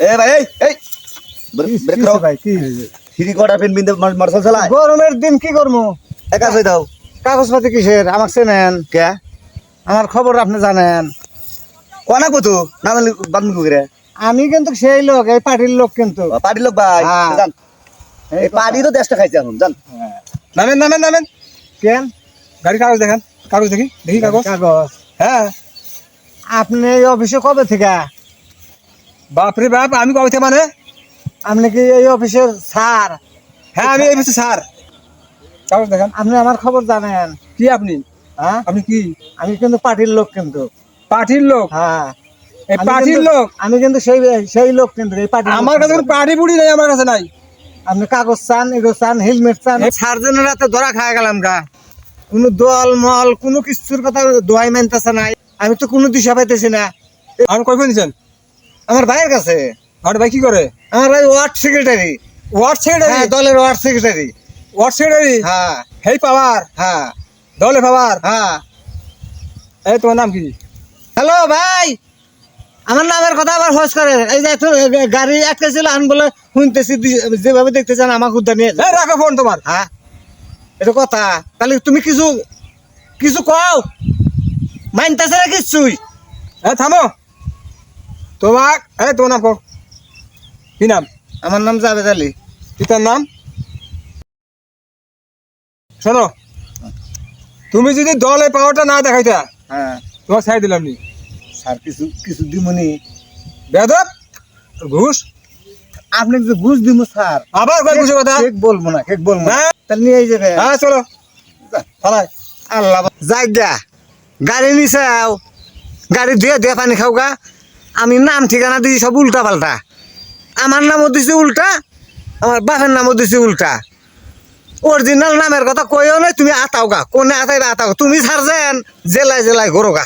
এ ভাই এই ব্রেক দাও ভাই কি হয়েছে? হিরি কটা পেন বিন্দে মার্শাল চালায় গরমের দিন কি করবো? একা হয়ে দাও কাগজপাতি কিসের? আমাকে চেনেন? কে আমার খবর আপনি জানেন। কোনা কতো না জানলি বাদমি করে আমি কিন্তু সেই লোক, এই পার্টির লোক কিন্তু। পার্টি লোক ভাই হ্যাঁ। জান এই পার্টি তো দেশটা খাইছে এখন জান নামেন নামেন নামেন কেন? গাড়ি কাগজ দেখান কাগজ দেখি দেখি কাগজ কাগজ হ্যাঁ আপনি এই অফিসে কবে থেকে? বাপরে বাপ আমি কবে থেকে মানে আপনি কি এই অফিসের স্যার? হ্যাঁ আমি এই বিষয়ে স্যার কাগজ দেখান আপনি আমার খবর জানেন? কি আপনি হ্যাঁ, আপনি কি আমি কিন্তু পার্টির লোক কিন্তু। পার্টির লোক হ্যাঁ, এই আমি পার্টির কিন্তু- লোক আমি কিন্তু সেই লোক কিন্তু, এই পার্টির আমার কাছে কোনো পার্টি বুড়ি নেই আমার কাছে নাই আপনি কাগজ চান, এগো চান, হেলমেট চান। সার্জেনের রাতে ধরা খায় গেলাম গা। কোনো দল মল কোনো কিছুর কথা দোয়াই মানতেছে নাই। আমি তো কোনো দিশা পাইতেছি না। আমি কই ফোন আমার ভাইয়ের কাছে। আর ভাই কি করে আমার ভাই ওয়ার্ড সেক্রেটারি। ওয়ার্ড সেক্রেটারি হ্যাঁ, দলের ওয়ার্ড সেক্রেটারি। ওয়ার্ড সেক্রেটারি হ্যাঁ হেই পাওয়ার হ্যাঁ দলে পাওয়ার হ্যাঁ। এই তোমার নাম কি হ্যালো ভাই, আমার নামের কথা আবার হোস করে। এই যে একটু গাড়ি একটা ছিল আন বলে শুনতেছি, যেভাবে দেখতেছেন আমাকে উদ্ধার নিয়ে এই রাখো ফোন তোমার হ্যাঁ, এটা কথা। তাহলে তুমি কিছু কিছু কও, মানতেছে না কিছুই। এই থামো তোমার এই তোমার নাম কও কি নাম আমার নাম জাভেদ আলী। পিতার নাম শোনো তুমি যদি দলে পাওয়ারটা না দেখাইতা হ্যাঁ তোমার ছাই দিলাম নি স্যার, কিছু কিছু দিমনি। বেদব ঘুষ আপনি কিছু ঘুষ দিব স্যার? আবার কয় ঘুষের কথা ঠিক বলবো না, ঠিক বলবো না। হ্যাঁ। তাহলে নিয়ে যাবে। হ্যাঁ চলো চালাই আল্লাহ জায়গা গাড়ি নিছাও, গাড়ি ধুয়ে ধুয়ে পানি খাও গা। আমি নাম ঠিকানা দিছি সব উল্টা পাল্টা। আমার নামও দিছি উল্টা, আমার বাপের নামও দিছি উল্টা। অরিজিনাল নামের কথা কইও না, তুমি আতাও গা, কোনে আতাইবা আতাও। তুমি সারছেন জেলায় জেলায় ঘোরো গা।